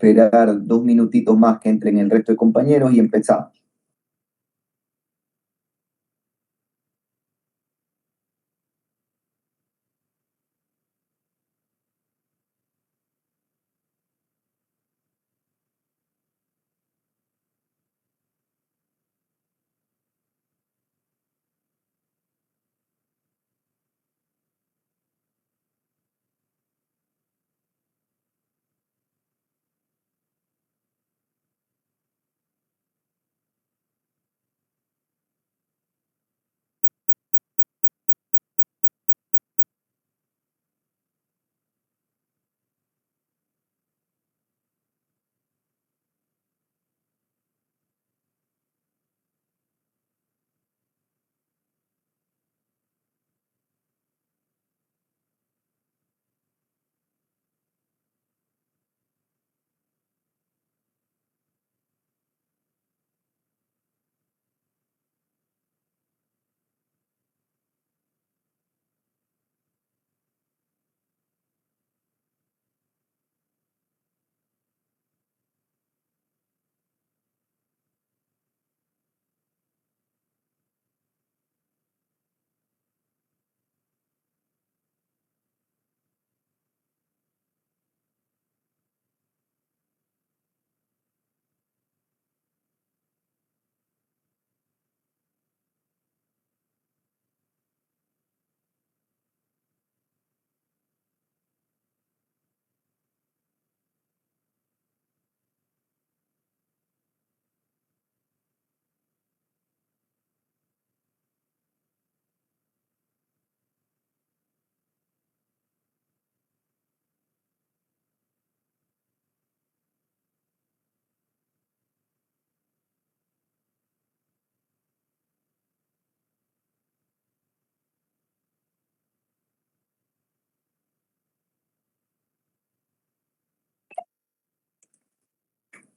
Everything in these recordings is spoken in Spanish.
esperar 2 minutitos más que entren el resto de compañeros y empezamos.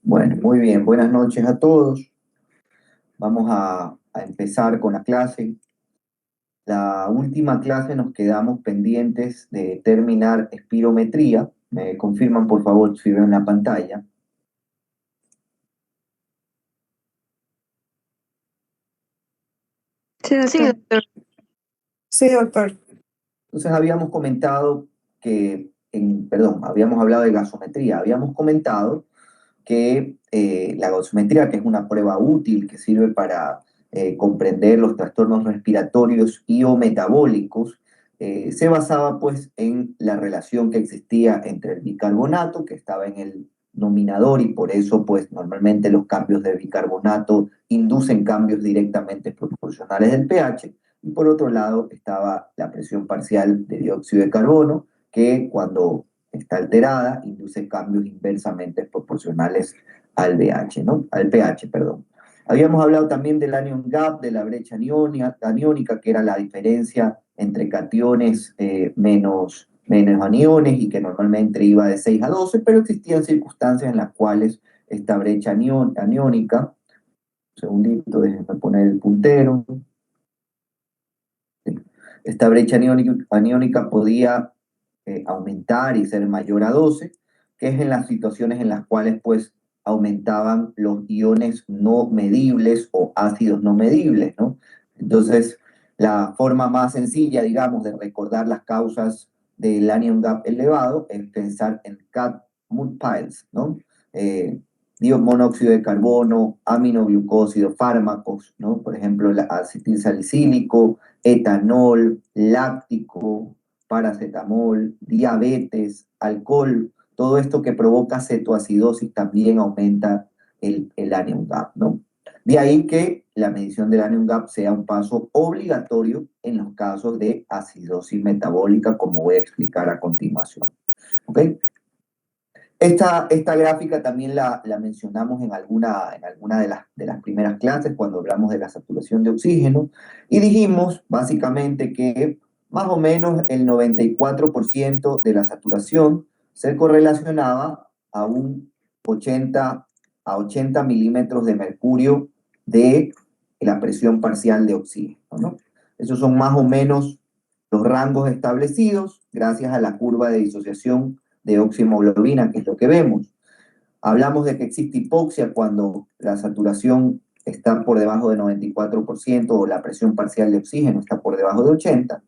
Bueno, muy bien, buenas noches a todos. Vamos a empezar con la clase. La última clase nos quedamos pendientes de terminar espirometría. Me confirman, por favor, si ven la pantalla. Sí, doctor. Sí, doctor. Entonces habíamos comentado habíamos hablado de gasometría. Habíamos comentado que la gasometría, que es una prueba útil que sirve para comprender los trastornos respiratorios y o metabólicos, se basaba pues en la relación que existía entre el bicarbonato, que estaba en el nominador, y por eso pues normalmente los cambios de bicarbonato inducen cambios directamente proporcionales del pH, y por otro lado estaba la presión parcial de dióxido de carbono, que cuando está alterada induce cambios inversamente proporcionales al pH, ¿no? Al pH, perdón. Habíamos hablado también del anion gap, de la brecha aniónica, que era la diferencia entre cationes menos aniones, y que normalmente iba de 6 a 12, pero existían circunstancias en las cuales esta brecha aniónica, un segundito, déjenme poner el puntero, esta brecha aniónica podía aumentar y ser mayor a 12, que es en las situaciones en las cuales pues aumentaban los iones no medibles o ácidos no medibles, ¿no? Entonces, la forma más sencilla, digamos, de recordar las causas del anion gap elevado es pensar en CAD piles, ¿no? Monóxido de carbono, aminoglucósido, fármacos, ¿no? Por ejemplo, el acetilsalicílico, etanol, láctico, paracetamol, diabetes, alcohol, todo esto que provoca cetoacidosis también aumenta el anion gap, ¿no? De ahí que la medición del anion gap sea un paso obligatorio en los casos de acidosis metabólica, como voy a explicar a continuación. ¿Ok? Esta gráfica también la mencionamos en alguna de las primeras clases cuando hablamos de la saturación de oxígeno, y dijimos básicamente que más o menos el 94% de la saturación se correlacionaba a un 80 milímetros de mercurio de la presión parcial de oxígeno, ¿no? Esos son más o menos los rangos establecidos gracias a la curva de disociación de oximoglobina, que es lo que vemos. Hablamos de que existe hipoxia cuando la saturación está por debajo de 94% o la presión parcial de oxígeno está por debajo de 80%.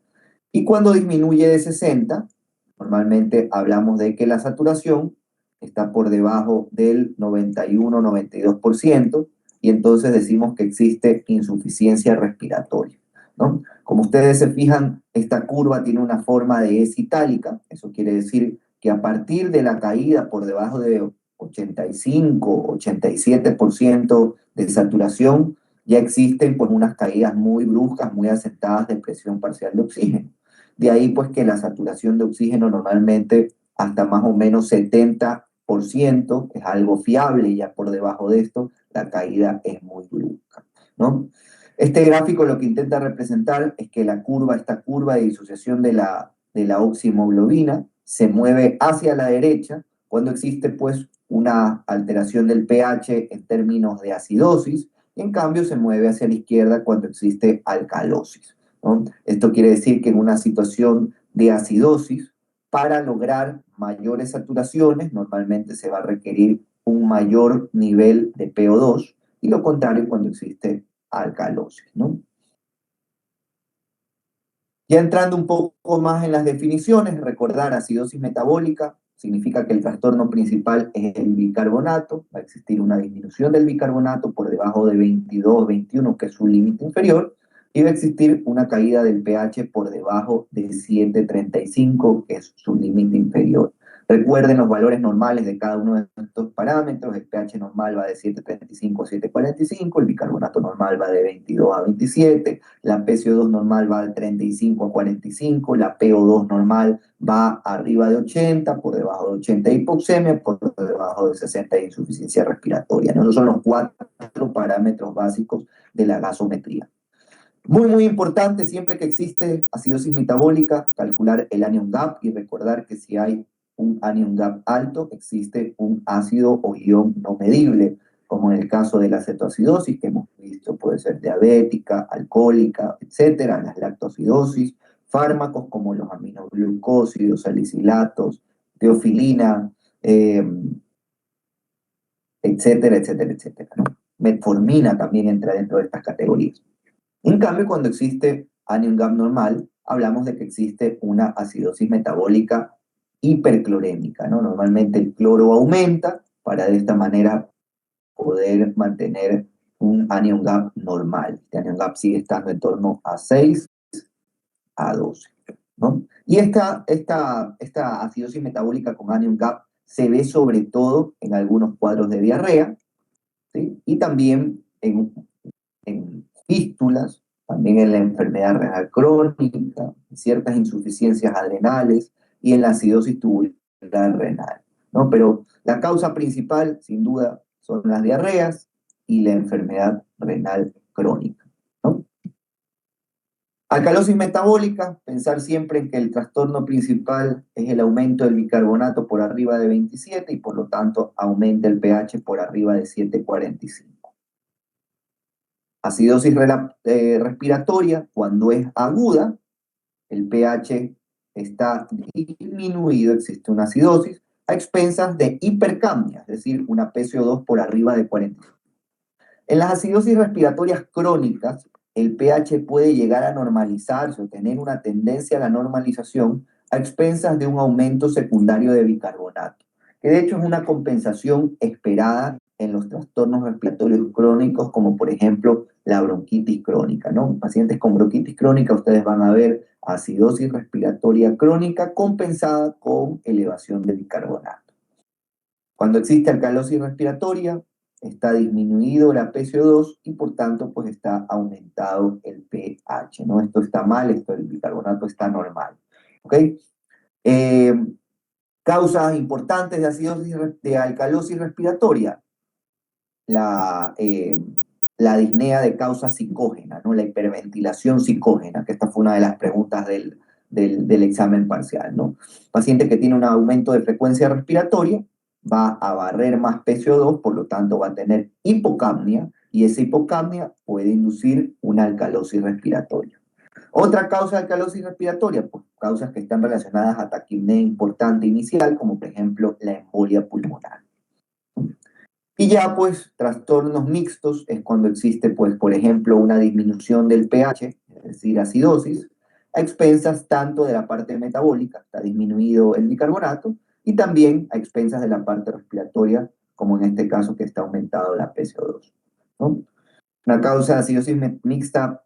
Y cuando disminuye de 60, normalmente hablamos de que la saturación está por debajo del 91-92%, y entonces decimos que existe insuficiencia respiratoria, ¿no? Como ustedes se fijan, esta curva tiene una forma de S itálica. Eso quiere decir que a partir de la caída por debajo de 85-87% de saturación, ya existen pues unas caídas muy bruscas, muy acentuadas de presión parcial de oxígeno. De ahí pues que la saturación de oxígeno normalmente hasta más o menos 70% es algo fiable, y ya por debajo de esto la caída es muy brusca, ¿no? Este gráfico lo que intenta representar es que esta curva de disociación de la oxihemoglobina se mueve hacia la derecha cuando existe pues una alteración del pH en términos de acidosis, y en cambio se mueve hacia la izquierda cuando existe alcalosis, ¿no? Esto quiere decir que en una situación de acidosis, para lograr mayores saturaciones, normalmente se va a requerir un mayor nivel de PO2, y lo contrario cuando existe alcalosis, ¿no? Ya entrando un poco más en las definiciones, recordar acidosis metabólica significa que el trastorno principal es el bicarbonato. Va a existir una disminución del bicarbonato por debajo de 22-21, que es su límite inferior, y va a existir una caída del pH por debajo de 7,35, que es su límite inferior. Recuerden los valores normales de cada uno de estos parámetros. El pH normal va de 7,35 a 7,45, el bicarbonato normal va de 22 a 27, la PCO2 normal va de 35 a 45, la PO2 normal va arriba de 80, por debajo de 80 hipoxemia, por debajo de 60 insuficiencia respiratoria. Esos son los 4 parámetros básicos de la gasometría. Muy importante, siempre que existe acidosis metabólica, calcular el anion gap y recordar que si hay un anion gap alto, existe un ácido o ion no medible, como en el caso de la cetoacidosis, que hemos visto, puede ser diabética, alcohólica, etcétera, las lactoacidosis, fármacos como los aminoglucósidos, salicilatos, teofilina, etcétera, ¿no? Metformina también entra dentro de estas categorías. En cambio, cuando existe anion gap normal, hablamos de que existe una acidosis metabólica hiperclorémica, ¿no? Normalmente el cloro aumenta para de esta manera poder mantener un anion gap normal. Este anion gap sigue estando en torno a 6 a 12, ¿no? Y esta acidosis metabólica con anion gap se ve sobre todo en algunos cuadros de diarrea, ¿sí? Y también en fístulas, también en la enfermedad renal crónica, en ciertas insuficiencias adrenales y en la acidosis tubular renal, ¿no? Pero la causa principal, sin duda, son las diarreas y la enfermedad renal crónica, ¿no? Alcalosis metabólica, pensar siempre en que el trastorno principal es el aumento del bicarbonato por arriba de 27 y por lo tanto aumenta el pH por arriba de 7,45. Acidosis respiratoria, cuando es aguda, el pH está disminuido, existe una acidosis, a expensas de hipercapnia, es decir, una PCO2 por arriba de 40. En las acidosis respiratorias crónicas, el pH puede llegar a normalizarse o tener una tendencia a la normalización a expensas de un aumento secundario de bicarbonato, que de hecho es una compensación esperada en los trastornos respiratorios crónicos, como por ejemplo la bronquitis crónica, ¿no? En pacientes con bronquitis crónica ustedes van a ver acidosis respiratoria crónica compensada con elevación de bicarbonato. Cuando existe alcalosis respiratoria, está disminuido la PCO2 y por tanto pues está aumentado el pH, ¿no? Esto está mal, el bicarbonato está normal, ¿ok? Causas importantes de acidosis, de alcalosis respiratoria, la disnea de causa psicógena, ¿no? La hiperventilación psicógena, que esta fue una de las preguntas del examen parcial, ¿no? Paciente que tiene un aumento de frecuencia respiratoria va a barrer más PCO2, por lo tanto va a tener hipocapnia, y esa hipocapnia puede inducir una alcalosis respiratoria. Otra causa de alcalosis respiratoria, pues causas que están relacionadas a taquipnea importante inicial, como por ejemplo la embolia pulmonar. Y ya pues trastornos mixtos es cuando existe pues por ejemplo una disminución del pH, es decir, acidosis, a expensas tanto de la parte metabólica, está disminuido el bicarbonato, y también a expensas de la parte respiratoria, como en este caso que está aumentado la PCO2, ¿no? Una causa de acidosis mixta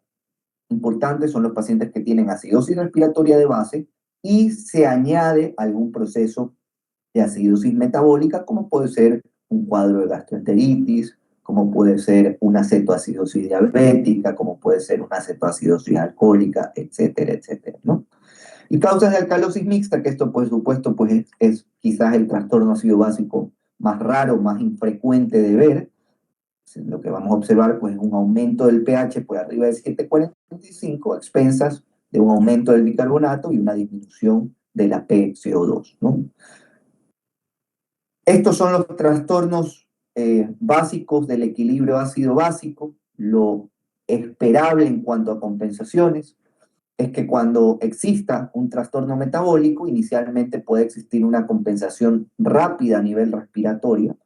importante son los pacientes que tienen acidosis respiratoria de base y se añade algún proceso de acidosis metabólica, como puede ser un cuadro de gastroenteritis, como puede ser una cetoacidosis diabética, como puede ser una cetoacidosis alcohólica, etcétera, etcétera, ¿no? Y causas de alcalosis mixta, que esto por supuesto pues es quizás el trastorno ácido básico más raro, más infrecuente de ver. Lo que vamos a observar pues es un aumento del pH por arriba de 7,45 a expensas de un aumento del bicarbonato y una disminución de la PCO2, ¿no? Estos son los trastornos básicos del equilibrio ácido básico. Lo esperable en cuanto a compensaciones es que cuando exista un trastorno metabólico, inicialmente puede existir una compensación rápida a nivel respiratorio.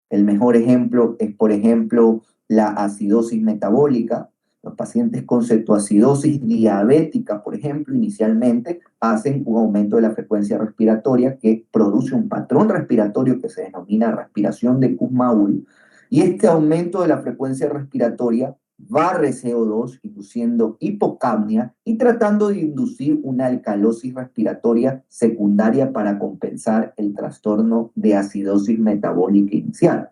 El mejor ejemplo es, por ejemplo, la acidosis metabólica. Los pacientes con cetoacidosis diabética, por ejemplo, inicialmente hacen un aumento de la frecuencia respiratoria que produce un patrón respiratorio que se denomina respiración de Kussmaul. Y este aumento de la frecuencia respiratoria barre CO2, induciendo hipocapnia y tratando de inducir una alcalosis respiratoria secundaria para compensar el trastorno de acidosis metabólica inicial.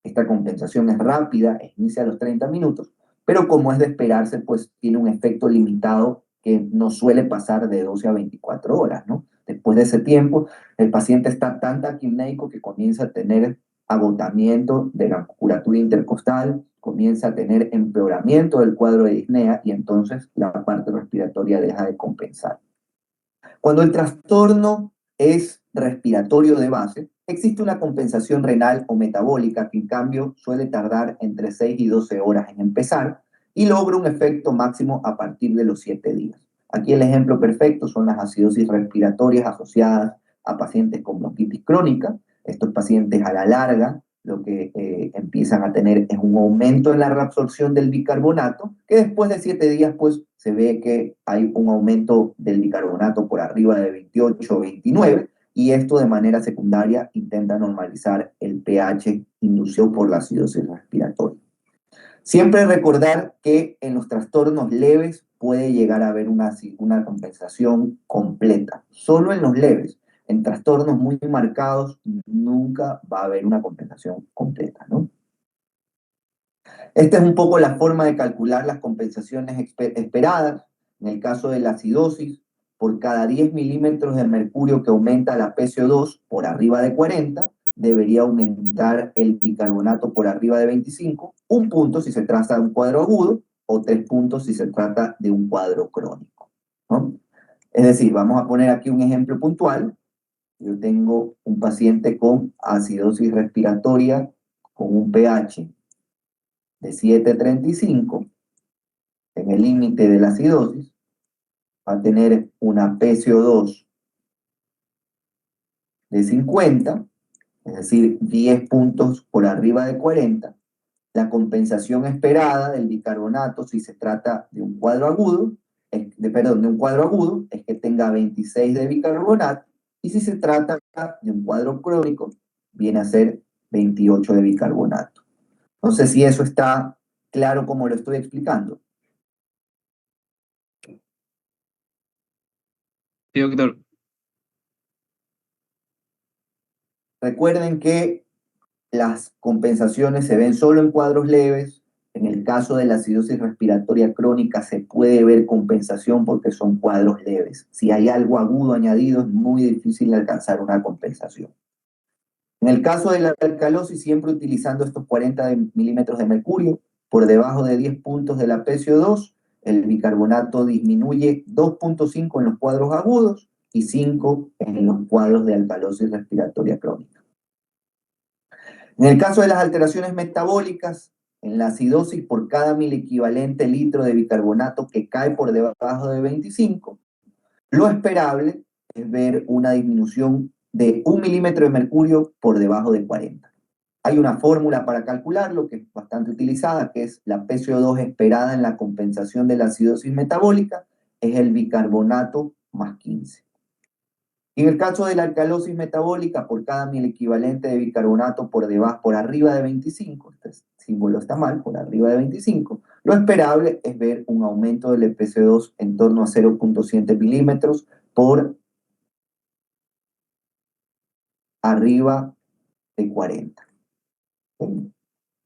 Esta compensación es rápida, inicia a los 30 minutos, pero como es de esperarse, pues tiene un efecto limitado que no suele pasar de 12 a 24 horas, ¿no? Después de ese tiempo, el paciente está tan taquipnéico que comienza a tener agotamiento de la musculatura intercostal, comienza a tener empeoramiento del cuadro de disnea y entonces la parte respiratoria deja de compensar. Cuando el trastorno es respiratorio de base, existe una compensación renal o metabólica que en cambio suele tardar entre 6 y 12 horas en empezar y logra un efecto máximo a partir de los 7 días. Aquí el ejemplo perfecto son las acidosis respiratorias asociadas a pacientes con bronquitis crónica. Estos pacientes a la larga lo que empiezan a tener es un aumento en la reabsorción del bicarbonato, que después de 7 días pues se ve que hay un aumento del bicarbonato por arriba de 28 o 29, y esto de manera secundaria intenta normalizar el pH inducido por la acidosis respiratoria. Siempre recordar que en los trastornos leves puede llegar a haber una compensación completa, solo en los leves. En trastornos muy marcados nunca va a haber una compensación completa, ¿no? Esta es un poco la forma de calcular las compensaciones esperadas. En el caso de la acidosis, por cada 10 milímetros de mercurio que aumenta la PCO2 por arriba de 40, debería aumentar el bicarbonato por arriba de 25, un punto si se trata de un cuadro agudo o 3 puntos si se trata de un cuadro crónico, ¿no? Es decir, vamos a poner aquí un ejemplo puntual. Yo tengo un paciente con acidosis respiratoria con un pH de 7,35 en el límite de la acidosis, va a tener una PCO2 de 50, es decir, 10 puntos por arriba de 40. La compensación esperada del bicarbonato, si se trata de un cuadro agudo, de un cuadro agudo, es que tenga 26 de bicarbonato, y si se trata de un cuadro crónico, viene a ser 28 de bicarbonato. No sé si eso está claro como lo estoy explicando. Sí, doctor. Recuerden que las compensaciones se ven solo en cuadros leves. En el caso de la acidosis respiratoria crónica se puede ver compensación porque son cuadros leves. Si hay algo agudo añadido, es muy difícil alcanzar una compensación. En el caso de la alcalosis, siempre utilizando estos 40 milímetros de mercurio, por debajo de 10 puntos de la PCO2, el bicarbonato disminuye 2,5 en los cuadros agudos y 5 en los cuadros de alcalosis respiratoria crónica. En el caso de las alteraciones metabólicas, en la acidosis por cada mil equivalente litro de bicarbonato que cae por debajo de 25, lo esperable es ver una disminución de 1 milímetro de mercurio por debajo de 40. Hay una fórmula para calcularlo que es bastante utilizada, que es la PCO2 esperada en la compensación de la acidosis metabólica, es el bicarbonato más 15. Y en el caso de la alcalosis metabólica, por cada mil equivalente de bicarbonato por arriba de 25, este símbolo está mal, por arriba de 25, lo esperable es ver un aumento del EPC2 en torno a 0.7 milímetros por arriba de 40.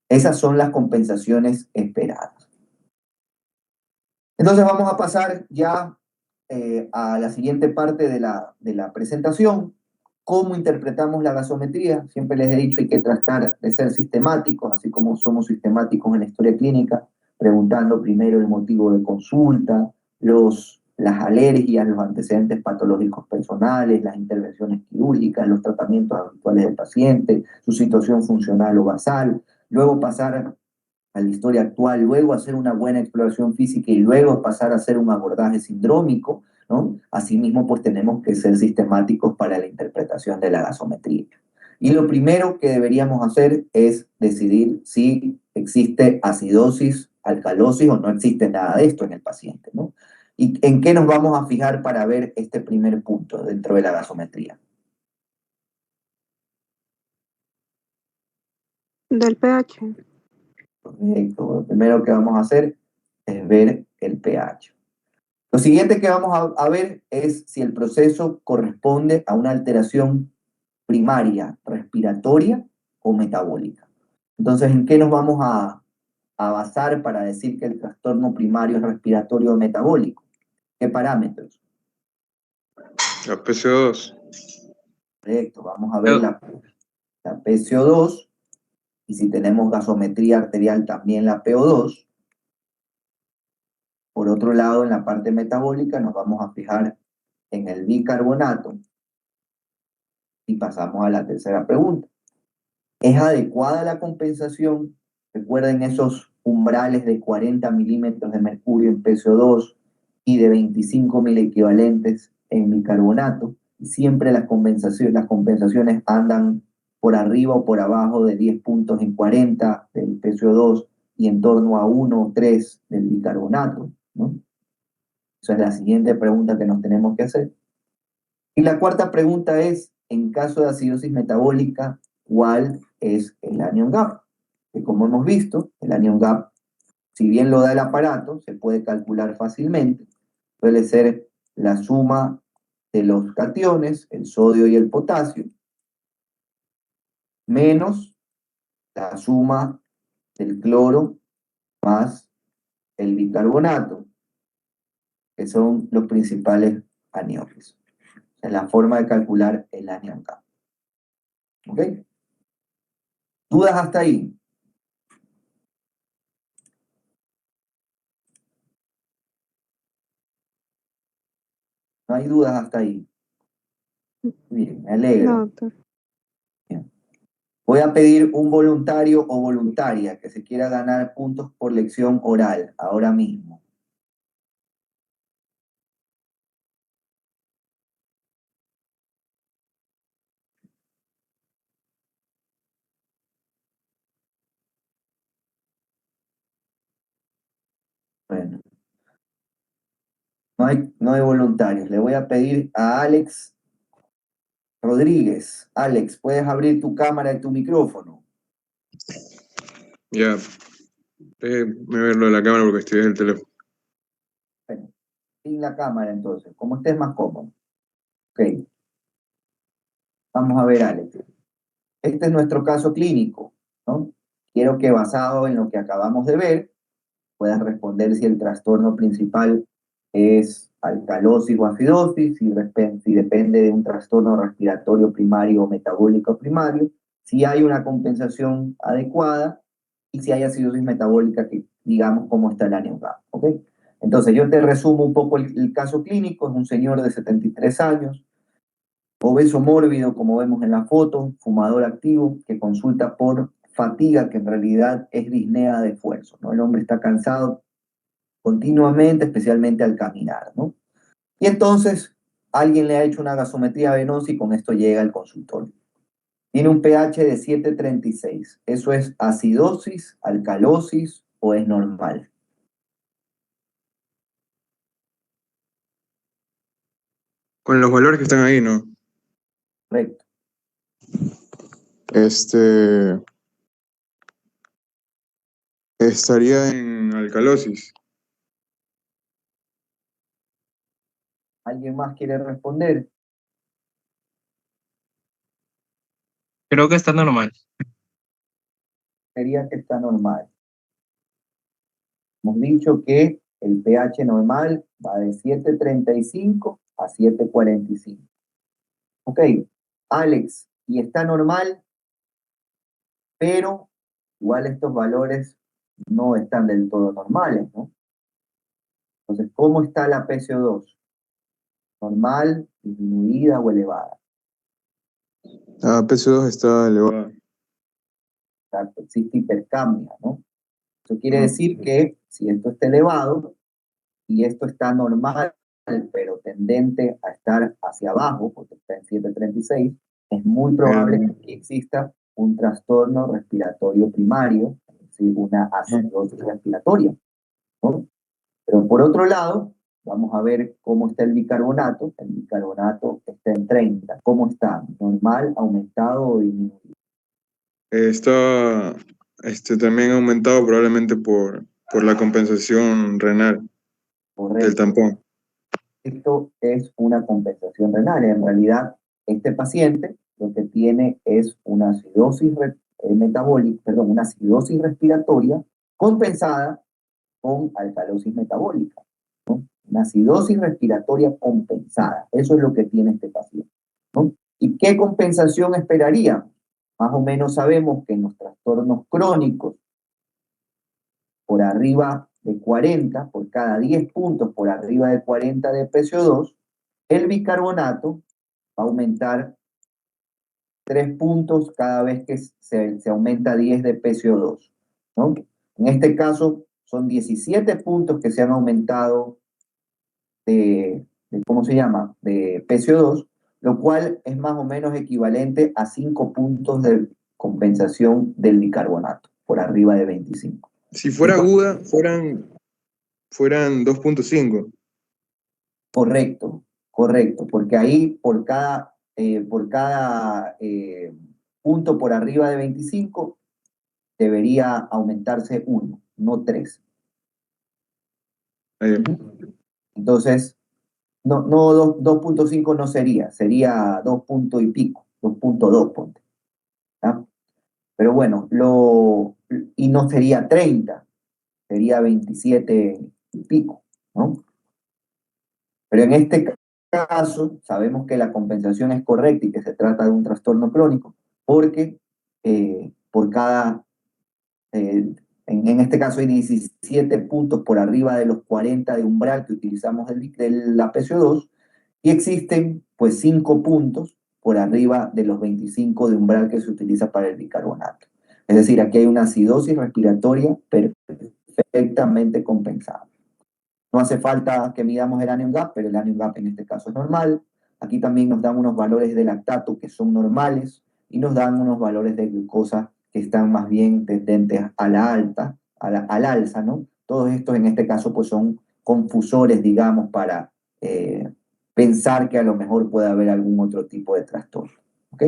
Esas son las compensaciones esperadas. Entonces vamos a pasar ya a la siguiente parte de la presentación. ¿Cómo interpretamos la gasometría? Siempre les he dicho hay que tratar de ser sistemáticos, así como somos sistemáticos en la historia clínica, preguntando primero el motivo de consulta, las alergias, los antecedentes patológicos personales, las intervenciones quirúrgicas, los tratamientos habituales del paciente, su situación funcional o basal, luego pasar a la historia actual, luego hacer una buena exploración física y luego pasar a hacer un abordaje sindrómico, ¿no? Asimismo, pues tenemos que ser sistemáticos para la interpretación de la gasometría. Y lo primero que deberíamos hacer es decidir si existe acidosis, alcalosis o no existe nada de esto en el paciente, ¿no? ¿Y en qué nos vamos a fijar para ver este primer punto dentro de la gasometría? Del pH. Correcto. Lo primero que vamos a hacer es ver el pH. Lo siguiente que vamos a ver es si el proceso corresponde a una alteración primaria, respiratoria o metabólica. Entonces, ¿en qué nos vamos a basar para decir que el trastorno primario es respiratorio o metabólico? ¿Qué parámetros? La PCO2. Correcto, vamos a ver la PCO2 y si tenemos gasometría arterial también la PO2. Por otro lado, en la parte metabólica nos vamos a fijar en el bicarbonato y pasamos a la tercera pregunta. ¿Es adecuada la compensación? Recuerden esos umbrales de 40 milímetros de mercurio en PCO2 y de 25.000 equivalentes en bicarbonato. Y siempre las compensaciones andan por arriba o por abajo de 10 puntos en 40 del PCO2 y en torno a 1 o 3 del bicarbonato, ¿no? Esa es la siguiente pregunta que nos tenemos que hacer. Y la cuarta pregunta es, en caso de acidosis metabólica, ¿cuál es el anion gap? Que como hemos visto, el anion gap, si bien lo da el aparato, se puede calcular fácilmente. Suele ser la suma de los cationes, el sodio y el potasio, menos la suma del cloro más el bicarbonato, que son los principales aniones. Es la forma de calcular el anion gap. ¿Ok? ¿Dudas hasta ahí? No hay dudas hasta ahí. Bien, me alegro. No, doctor. Bien. Voy a pedir un voluntario o voluntaria que se quiera ganar puntos por lección oral ahora mismo. Bueno, no hay voluntarios. Le voy a pedir a Alex Rodríguez. Alex, ¿puedes abrir tu cámara y tu micrófono? Ya. Déjeme verlo de la cámara porque estoy en el teléfono. Bueno, sin la cámara entonces, como estés más cómodo. Ok. Vamos a ver, Alex. Este es nuestro caso clínico, ¿no? Quiero que basado en lo que acabamos de ver, puedas responder si el trastorno principal es alcalosis o acidosis, si depende de un trastorno respiratorio primario o metabólico primario, si hay una compensación adecuada y si hay acidosis metabólica que digamos cómo está el anion gap, ¿ok? Entonces yo te resumo un poco el caso clínico. Es un señor de 73 años, obeso mórbido, como vemos en la foto, fumador activo, que consulta por fatiga, que en realidad es disnea de esfuerzo, ¿no? El hombre está cansado continuamente, especialmente al caminar, ¿no? Y entonces alguien le ha hecho una gasometría venosa y con esto llega al consultorio. Tiene un pH de 7,36. ¿Eso es acidosis, alcalosis o es normal? Con los valores que están ahí, ¿no? Correcto. Estaría en alcalosis. ¿Alguien más quiere responder? Creo que está normal. Sería que está normal. Hemos dicho que el pH normal va de 7,35 a 7,45. Ok, Alex, y está normal, pero igual estos valores no están del todo normales, ¿no? Entonces, ¿cómo está la PCO2? ¿Normal, disminuida o elevada? PC2 está elevada. Exacto, existe hipercambia, ¿no? Eso quiere decir que si esto está elevado y esto está normal, pero tendente a estar hacia abajo, porque está en 7,36, es muy probable que exista un trastorno respiratorio primario, es decir, una acidosis respiratoria, ¿no? Pero por otro lado, vamos a ver cómo está el bicarbonato. El bicarbonato está en 30. ¿Cómo está? ¿Normal, aumentado o disminuido? Está también aumentado probablemente por la compensación renal del Correcto. tampón. Esto es una compensación renal. En realidad, este paciente lo que tiene es una acidosis metabólica, perdón, una acidosis respiratoria compensada con alcalosis metabólica, ¿no? Una acidosis respiratoria compensada. Eso es lo que tiene este paciente, ¿no? ¿Y qué compensación esperaría? Más o menos sabemos que en los trastornos crónicos, por arriba de 40, por cada 10 puntos por arriba de 40 de PCO2, el bicarbonato va a aumentar 3 puntos cada vez que se aumenta 10 de PCO2, ¿no? En este caso, son 17 puntos que se han aumentado ¿cómo se llama? De PCO2, lo cual es más o menos equivalente a 5 puntos de compensación del bicarbonato, por arriba de 25. Si fuera aguda, fueran 2.5. Correcto, correcto, porque ahí por cada punto por arriba de 25 debería aumentarse 1, no 3. Entonces, no, 2,5 no sería 2 puntos y pico, 2,2 ponte. ¿Ah? Pero bueno, y no sería 30, sería 27 y pico, ¿no? Pero en este caso, sabemos que la compensación es correcta y que se trata de un trastorno crónico, porque por cada, en este caso hay 17 puntos por arriba de los 40 de umbral que utilizamos de la PCO2, y existen pues 5 puntos por arriba de los 25 de umbral que se utiliza para el bicarbonato. Es decir, aquí hay una acidosis respiratoria perfectamente compensada. No hace falta que midamos el anion gap, pero el anion gap en este caso es normal. Aquí también nos dan unos valores de lactato que son normales y nos dan unos valores de glucosa que están más bien tendentes a la alta, al alza, ¿no? Todos estos en este caso pues son confusores, digamos, para pensar que a lo mejor puede haber algún otro tipo de trastorno. ¿Ok?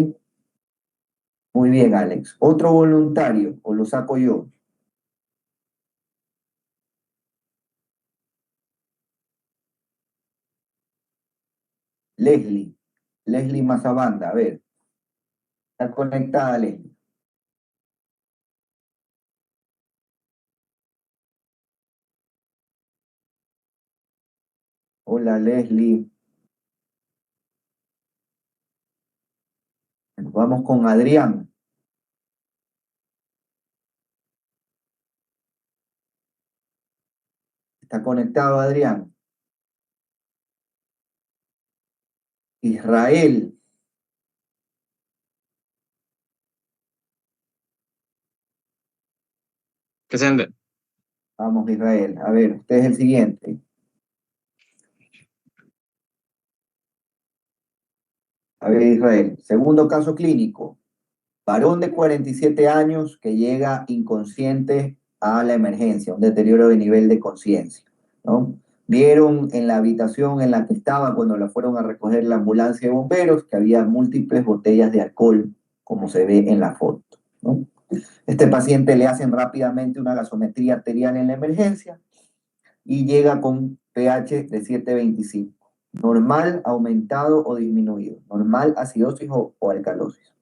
Muy bien, Alex. ¿Otro voluntario o lo saco yo? Leslie Mazabanda, a ver. Está conectada, Leslie. Hola, Leslie. Vamos con Adrián. ¿Está conectado, Adrián? Israel. Presente. Vamos, Israel. A ver, usted es el siguiente. A ver, Israel. Segundo caso clínico. Varón de 47 años que llega inconsciente a la emergencia, un deterioro de nivel de conciencia, ¿no? Vieron en la habitación en la que estaba cuando la fueron a recoger la ambulancia de bomberos que había múltiples botellas de alcohol, como se ve en la foto, ¿no? Este paciente le hacen rápidamente una gasometría arterial en la emergencia y llega con pH de 7.25. Normal, aumentado o disminuido. Normal, acidosis o alcalosis.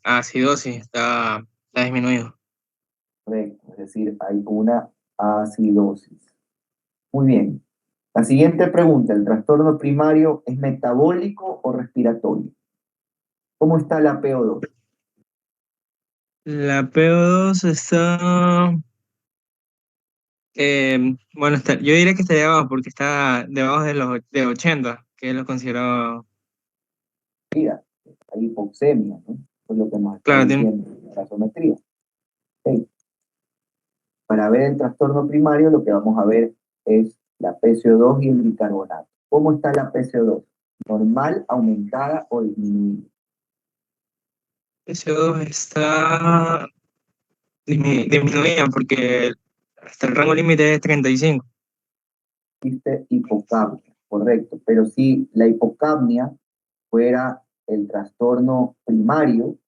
Acidosis está disminuido. Correcto, es decir, hay una acidosis. Muy bien. La siguiente pregunta, ¿el trastorno primario es metabólico o respiratorio? ¿Cómo está la PO2? La PO2 está, bueno, yo diría que está debajo porque está debajo de 80, que es lo considerado, Mira, hay hipoxemia, ¿no? Eso es lo que nos está claro, diciendo la gasometría. Ok. Para ver el trastorno primario, lo que vamos a ver es la PCO2 y el bicarbonato. ¿Cómo está la PCO2? ¿Normal, aumentada o disminuida? PCO2 está disminuida porque hasta el rango límite es 35. Existe hipocapnia, correcto. Pero si la hipocapnia fuera el trastorno primario,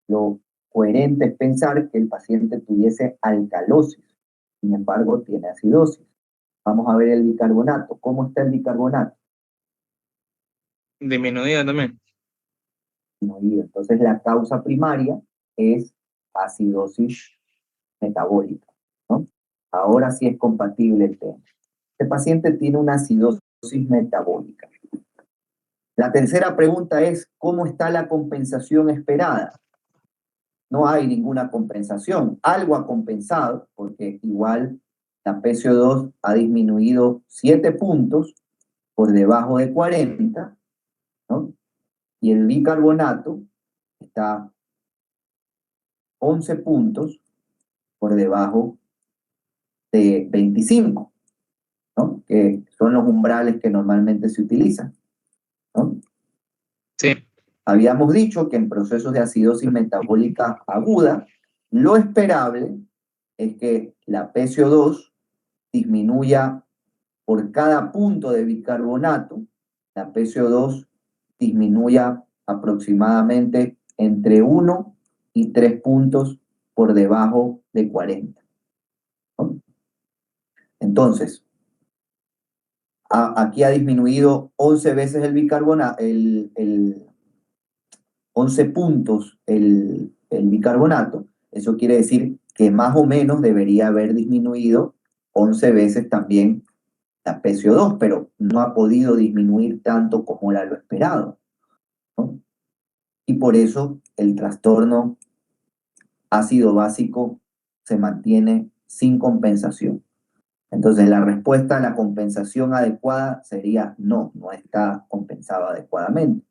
lo coherente es pensar que el paciente tuviese alcalosis. Sin embargo, tiene acidosis. Vamos a ver el bicarbonato. ¿Cómo está el bicarbonato? Disminuida también. Disminuido. Entonces, la causa primaria es acidosis metabólica, ¿no? Ahora sí es compatible el tema. Este paciente tiene una acidosis metabólica. La tercera pregunta es, ¿cómo está la compensación esperada? No hay ninguna compensación. Algo ha compensado, porque igual la PCO2 ha disminuido 7 puntos por debajo de 40, ¿no? Y el bicarbonato está 11 puntos por debajo de 25, ¿no? Que son los umbrales que normalmente se utilizan, ¿no? Sí, Habíamos dicho que en procesos de acidosis metabólica aguda, lo esperable es que la PCO2 disminuya por cada punto de bicarbonato, la PCO2 disminuya aproximadamente entre 1 y 3 puntos por debajo de 40, ¿no? Entonces, aquí ha disminuido 11 veces el bicarbonato, 11 puntos el bicarbonato. Eso quiere decir que más o menos debería haber disminuido 11 veces también la PCO2, pero no ha podido disminuir tanto como era lo esperado, ¿no? Y por eso el trastorno ácido básico se mantiene sin compensación. Entonces, la respuesta a la compensación adecuada sería no, no está compensado adecuadamente.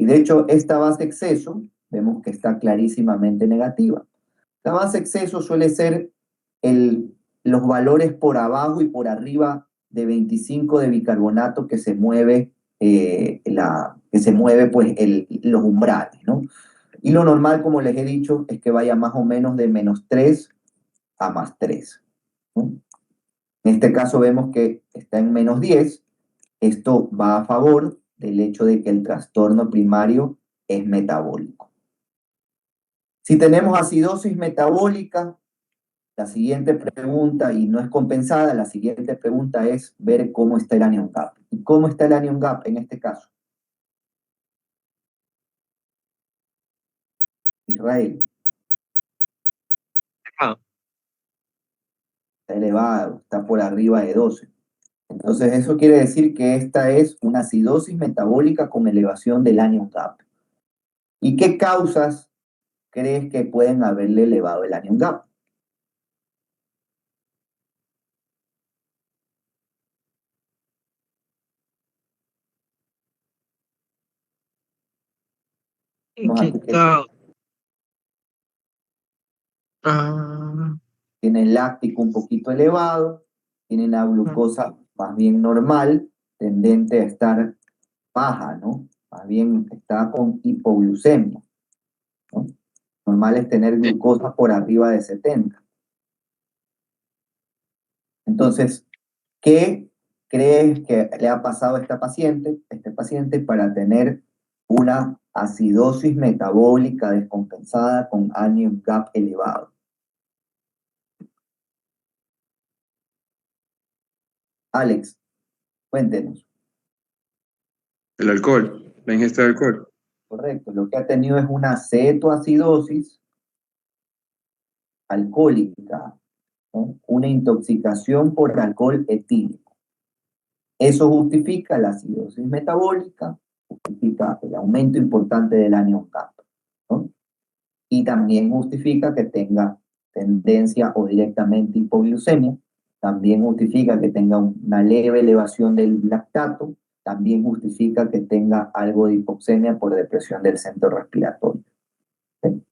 Y de hecho, esta base exceso, vemos que está clarísimamente negativa. La base exceso suele ser los valores por abajo y por arriba de 25 de bicarbonato que se mueve, pues los umbrales, ¿no? Y lo normal, como les he dicho, es que vaya más o menos de -3 a +3, ¿no? En este caso vemos que está en -10. Esto va a favor del hecho de que el trastorno primario es metabólico. Si tenemos acidosis metabólica, la siguiente pregunta, y no es compensada, la siguiente pregunta es ver cómo está el anion gap. ¿Y cómo está el anion gap en este caso? Israel, está elevado, está por arriba de 12. Entonces eso quiere decir que esta es una acidosis metabólica con elevación del anion gap. ¿Y qué causas crees que pueden haberle elevado el anion gap? Tienen láctico un poquito elevado, tienen la glucosa más bien normal, tendente a estar baja, ¿no? más bien está con hipoglucemia, ¿no? Normal es tener glucosa por arriba de 70. Entonces, ¿qué crees que le ha pasado a este paciente para tener una acidosis metabólica descompensada con anion gap elevado? Alex, cuéntenos. El alcohol, la ingesta de alcohol. Correcto, lo que ha tenido es una cetoacidosis alcohólica, ¿no? Una intoxicación por alcohol etílico. Eso justifica la acidosis metabólica, justifica el aumento importante del anion gap, ¿no? Y también justifica que tenga tendencia o directamente hipoglucemia, también justifica que tenga una leve elevación del lactato, también justifica que tenga algo de hipoxemia por depresión del centro respiratorio. ¿Sí?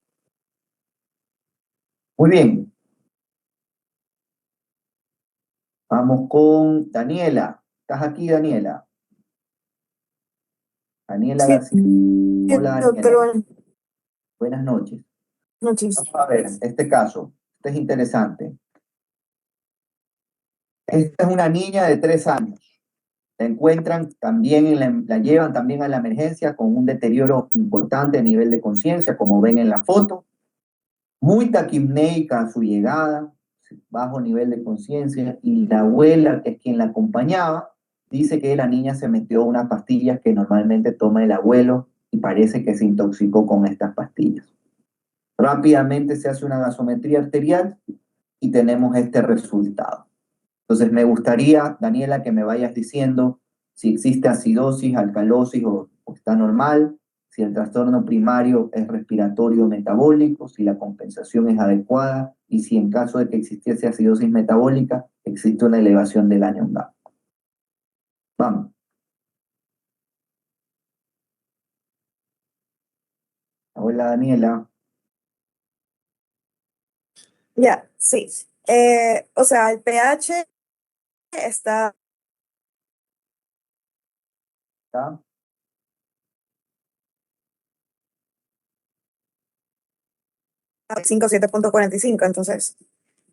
Muy bien. Vamos con Daniela. ¿Estás aquí, Daniela? Daniela Sí, García. Hola, doctor, Daniela. buenas Buenas noches. noches. Vamos a ver, este caso. Este es interesante. Esta es una niña de 3 años. La encuentran también, la llevan también a la emergencia con un deterioro importante a nivel de conciencia, como ven en la foto. Muy taquipneica a su llegada, bajo nivel de conciencia, y la abuela, que es quien la acompañaba, dice que la niña se metió unas pastillas que normalmente toma el abuelo y parece que se intoxicó con estas pastillas. Rápidamente se hace una gasometría arterial y tenemos este resultado. Entonces me gustaría, Daniela, que me vayas diciendo si existe acidosis, alcalosis o está normal, si el trastorno primario es respiratorio o metabólico, si la compensación es adecuada y si en caso de que existiese acidosis metabólica existe una elevación del anion gap. Vamos. Hola, Daniela. Ya, sí. O sea, el pH está ¿Está? a 7,45, entonces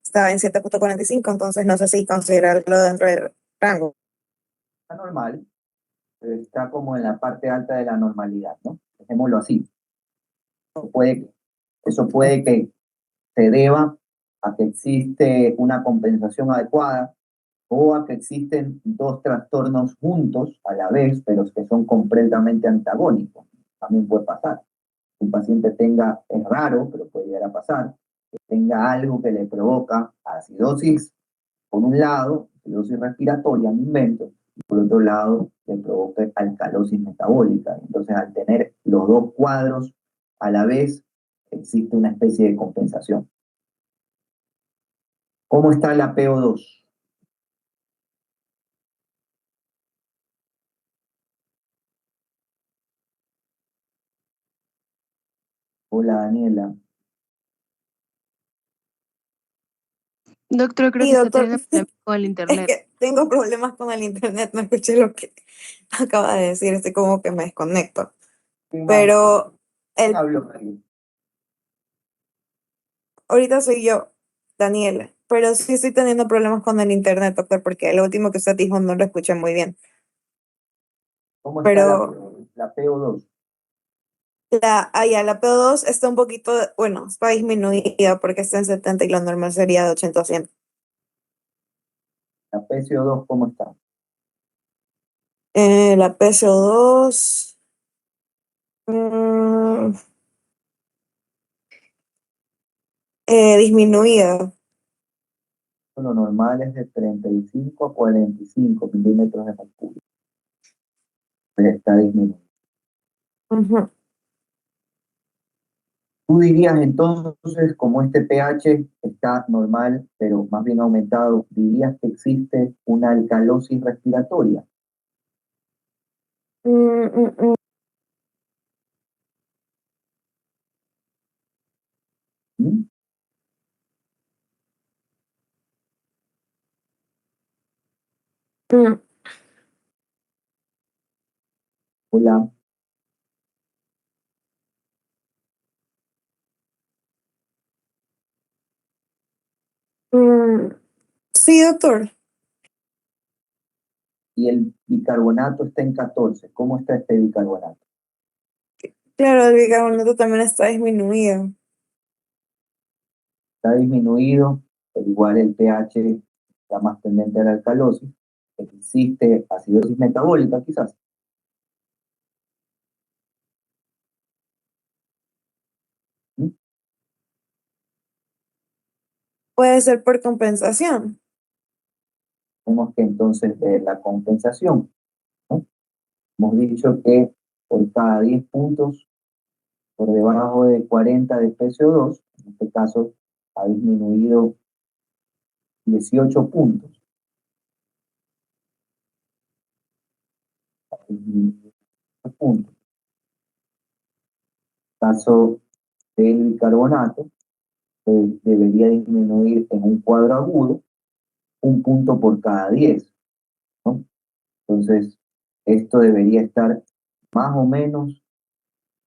está en 7,45, entonces no sé si considerarlo dentro del rango. Está normal. Está como en la parte alta de la normalidad, ¿no? Dejémoslo así. Puede, eso puede que se deba a que existe una compensación adecuada o a que existen dos trastornos juntos a la vez, pero que son completamente antagónicos. También puede pasar. Un paciente tenga, es raro, pero puede llegar a pasar, que tenga algo que le provoca acidosis, por un lado, acidosis respiratoria, me invento, y por otro lado, le provoca alcalosis metabólica. Entonces, al tener los dos cuadros a la vez, existe una especie de compensación. ¿Cómo está la PO2? Hola, Daniela. Doctor, creo Sí, que está doctor, teniendo problemas con el es internet. que tengo problemas con el internet, no escuché lo que acaba de decir, estoy como que me desconecto. ¿Quién más? Pero ¿Quién el, habló ahí? ahorita soy yo, Daniela, pero sí estoy teniendo problemas con el internet, doctor, porque lo último que usted dijo no lo escuché muy bien. ¿Cómo está Pero la PO2? la PO2 está un poquito, bueno, está disminuida porque está en 70 y lo normal sería de 80 a 100. La PCO2, ¿cómo está? La PCO2, mm, disminuida. Lo normal es de 35 a 45 milímetros de mercurio. Está disminuido. Ujú. Tú dirías entonces, como este pH está normal, pero más bien aumentado, dirías que existe una alcalosis respiratoria. Mm, mm, mm, ¿Mm? mm. Hola. Sí, doctor. Y el bicarbonato está en 14. ¿Cómo está este bicarbonato? Claro, el bicarbonato también está disminuido. Está disminuido, pero igual el pH está más tendente a la alcalosis. Existe acidosis metabólica, quizás. ¿Mm? Puede ser por compensación. Tenemos que entonces ver la compensación, ¿no? Hemos dicho que por cada 10 puntos por debajo de 40 de PCO2, en este caso ha disminuido 18 puntos. Ha disminuido 18 puntos. En el caso del bicarbonato, debería disminuir en un cuadro agudo un punto por cada 10, ¿no? Entonces, esto debería estar más o menos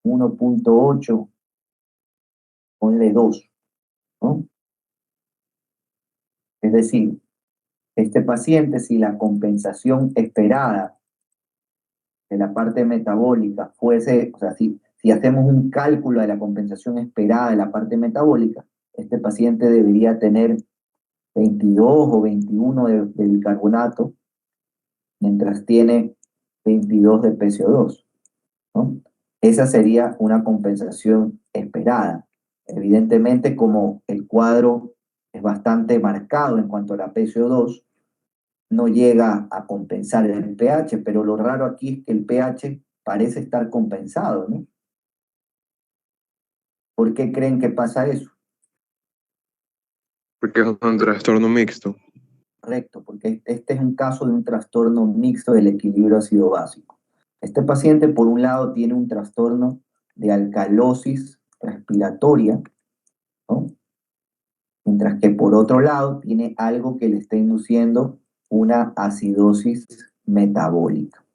1.8, ponle 2, ¿no? Es decir, este paciente, si la compensación esperada de la parte metabólica fuese, o sea, si hacemos un cálculo de la compensación esperada de la parte metabólica, este paciente debería tener 22 o 21 de bicarbonato, mientras tiene 22 de PCO2, ¿no? Esa sería una compensación esperada. Evidentemente, como el cuadro es bastante marcado en cuanto a la PCO2, no llega a compensar el pH, pero lo raro aquí es que el pH parece estar compensado, ¿no? ¿Por qué creen que pasa eso? Porque es un trastorno mixto. Correcto, porque este es un caso de un trastorno mixto del equilibrio ácido-básico. Este paciente, por un lado, tiene un trastorno de alcalosis respiratoria, ¿no? Mientras que por otro lado tiene algo que le está induciendo una acidosis metabólica.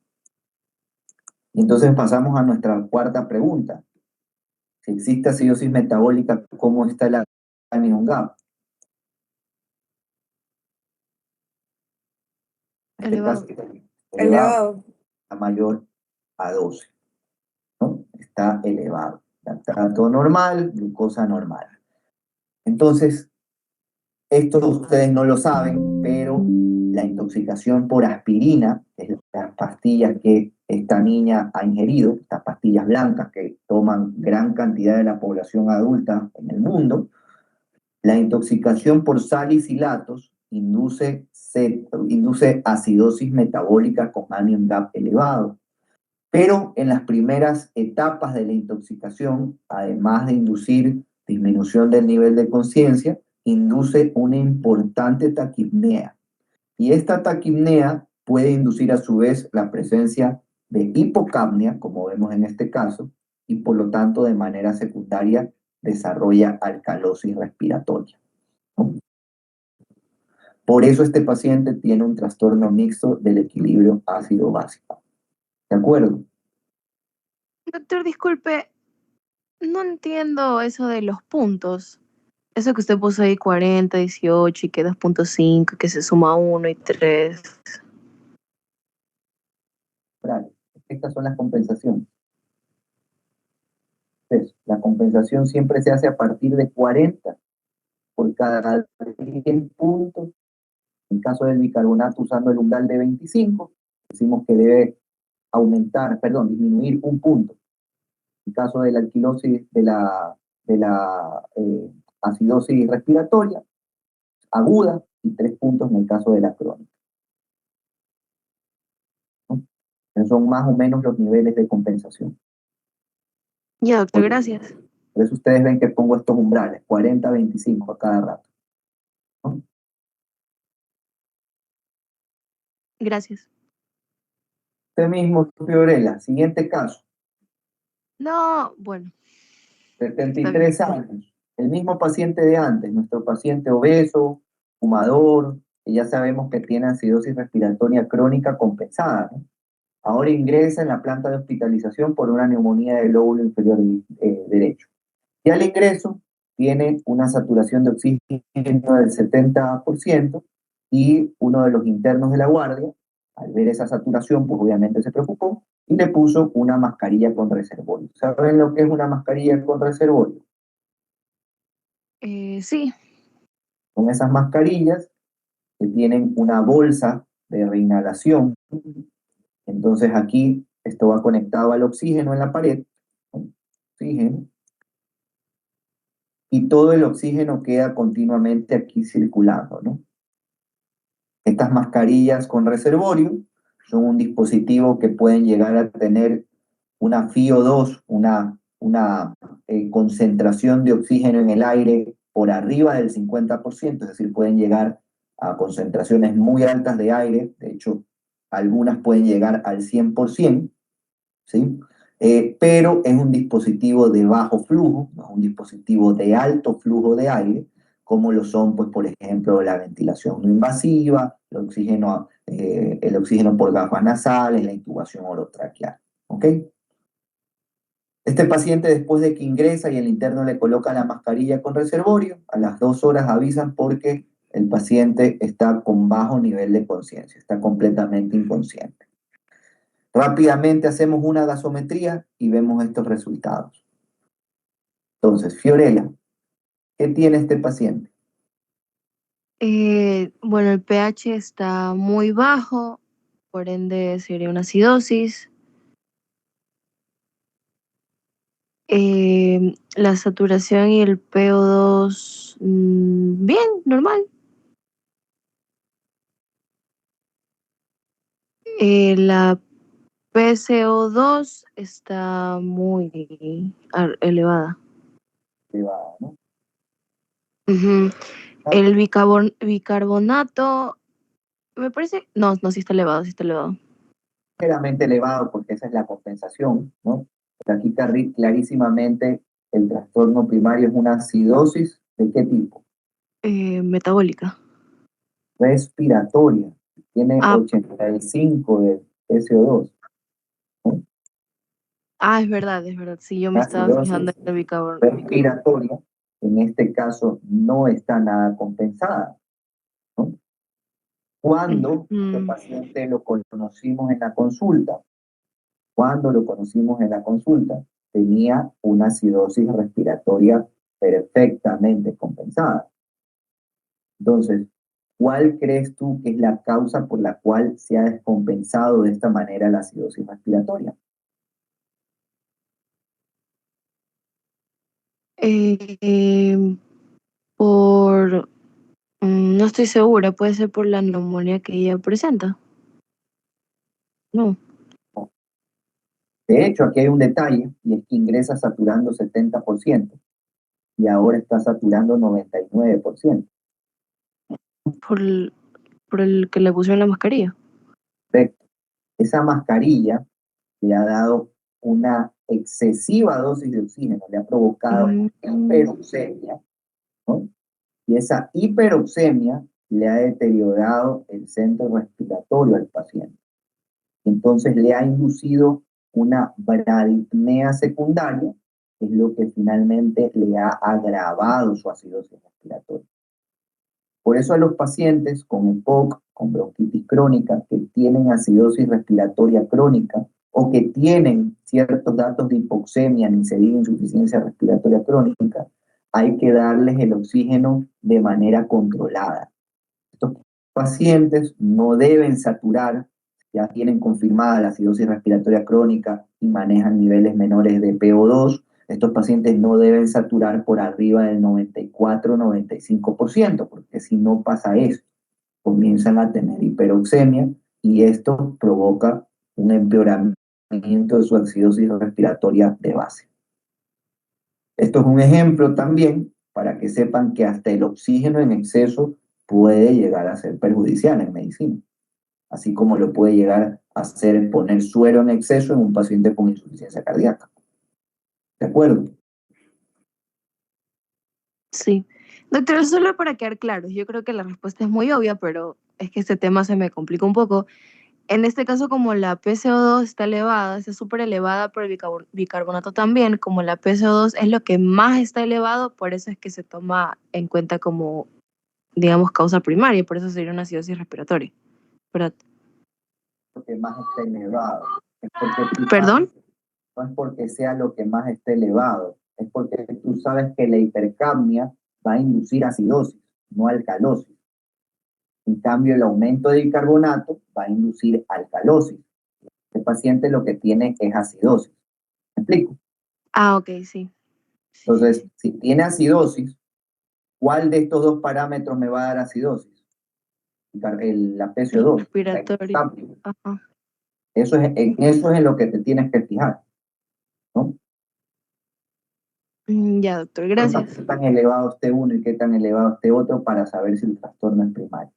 Entonces pasamos a nuestra cuarta pregunta. Si existe acidosis metabólica, ¿cómo está el anion gap? En este Elevado. caso, Elevado. a mayor a 12, ¿no? Está elevado. Lactato normal, glucosa normal. Entonces, esto ustedes no lo saben, pero la intoxicación por aspirina, que es las pastillas que esta niña ha ingerido, estas pastillas blancas que toman gran cantidad de la población adulta en el mundo, la intoxicación por salicilatos induce acidosis metabólica con anion gap elevado. Pero en las primeras etapas de la intoxicación, además de inducir disminución del nivel de conciencia, induce una importante taquipnea. Y esta taquipnea puede inducir a su vez la presencia de hipocapnia, como vemos en este caso, y por lo tanto de manera secundaria desarrolla alcalosis respiratoria. Por eso este paciente tiene un trastorno mixto del equilibrio ácido-básico. ¿De acuerdo? Doctor, disculpe, no entiendo eso de los puntos. Eso que usted puso ahí 40, 18 y que 2.5, que se suma 1 y 3. Estas son las compensaciones. Entonces, la compensación siempre se hace a partir de 40 por cada 10 puntos. En el caso del bicarbonato, usando el umbral de 25, decimos que debe disminuir un punto. En el caso de la alquilosis, de la acidosis respiratoria aguda, y 3 puntos en el caso de la crónica, ¿no? Esos son más o menos los niveles de compensación. Ya, doctor, gracias. Por eso ustedes ven que pongo estos umbrales, 40, 25 a cada rato, ¿no? Gracias. Usted mismo, Fiorella, siguiente caso, No, bueno, 73 años, el mismo paciente de antes, nuestro paciente obeso, fumador, que ya sabemos que tiene acidosis respiratoria crónica compensada, ¿no? Ahora ingresa en la planta de hospitalización por una neumonía del lóbulo inferior derecho. Y al ingreso tiene una saturación de oxígeno del 70% y uno de los internos de la guardia, al ver esa saturación, pues obviamente se preocupó y le puso una mascarilla con reservorio. ¿Saben lo que es una mascarilla con reservorio? Sí. Son esas mascarillas que tienen una bolsa de reinhalación. Entonces aquí esto va conectado al oxígeno en la pared, oxígeno, y todo el oxígeno queda continuamente aquí circulando, ¿no? Estas mascarillas con reservorio son un dispositivo que pueden llegar a tener una FiO2, una concentración de oxígeno en el aire por arriba del 50%, es decir, pueden llegar a concentraciones muy altas de aire, de hecho, algunas pueden llegar al 100%, ¿sí? Pero es un dispositivo de bajo flujo, no es un dispositivo de alto flujo de aire, como lo son, pues, por ejemplo, la ventilación no invasiva, el oxígeno por gafas nasales, la intubación orotraqueal, ¿ok? Este paciente, después de que ingresa y el interno le coloca la mascarilla con reservorio, a las 2 horas avisan porque el paciente está con bajo nivel de conciencia, está completamente inconsciente. Rápidamente hacemos una gasometría y vemos estos resultados. Entonces, Fiorella, ¿qué tiene este paciente? Bueno, el pH está muy bajo, por ende sería una acidosis. La saturación y el PO2, bien, normal. La PCO2 está muy elevada. Elevada, ¿no? Ujú. El bicarbonato, me parece, no, sí está elevado, sí está elevado. Ligeramente elevado porque esa es la compensación, ¿no? Pero aquí clarísimamente el trastorno primario es una acidosis, ¿de qué tipo? Metabólica. Respiratoria. Tiene Ah, 85 de SO2, ¿no? es verdad, sí, yo me La estaba fijando acidosis en el bicarbonato. respiratoria, en este caso, no está nada compensada, ¿no? Cuando el paciente lo conocimos en la consulta, tenía una acidosis respiratoria perfectamente compensada. Entonces, ¿cuál crees tú que es la causa por la cual se ha descompensado de esta manera la acidosis respiratoria? Por, no estoy segura, puede ser por la neumonía que ella presenta. No. De hecho, aquí hay un detalle, y es que ingresa saturando 70% y ahora está saturando 99%. Por el que le pusieron la mascarilla. Perfecto. Esa mascarilla le ha dado una excesiva dosis de oxígeno, le ha provocado hiperoxemia, ¿no? Y esa hiperoxemia le ha deteriorado el centro respiratorio al paciente. Entonces le ha inducido una bradipnea secundaria, que es lo que finalmente le ha agravado su acidosis respiratoria. Por eso a los pacientes con EPOC, con bronquitis crónica, que tienen acidosis respiratoria crónica o que tienen ciertos datos de hipoxemia, ni se diga insuficiencia respiratoria crónica, hay que darles el oxígeno de manera controlada. Estos pacientes no deben saturar, ya tienen confirmada la acidosis respiratoria crónica y manejan niveles menores de PO2. Estos pacientes no deben saturar por arriba del 94-95%, porque si no pasa eso, comienzan a tener hiperoxemia y esto provoca un empeoramiento de su acidosis respiratoria de base. Esto es un ejemplo también para que sepan que hasta el oxígeno en exceso puede llegar a ser perjudicial en medicina, así como lo puede llegar a ser poner suero en exceso en un paciente con insuficiencia cardíaca. ¿De acuerdo? Sí. Doctor, solo para quedar claros, yo creo que la respuesta es muy obvia, pero es que este tema se me complica un poco. en este caso, como la PCO2 está elevada, está súper elevada por el bicarbonato también, como la PCO2 es lo que más está elevado, por eso es que se toma en cuenta como, digamos, causa primaria, por eso sería una acidosis respiratoria. ¿Verdad? Lo que más está elevado. Es porque ¿Perdón? no es porque sea lo que más esté elevado, es porque tú sabes que la hipercapnia va a inducir acidosis, no alcalosis. En cambio, el aumento de bicarbonato va a inducir alcalosis. Este paciente lo que tiene es acidosis. ¿Me explico? Ah, ok, sí. Entonces, si tiene acidosis, ¿cuál de estos dos parámetros me va a dar acidosis? La PCO2. Respiratorio. Ajá. Eso es en lo que te tienes que fijar, ¿no? Ya, doctor, gracias. ¿Qué tan elevado esté uno y qué tan elevado esté otro para saber si el trastorno es primario?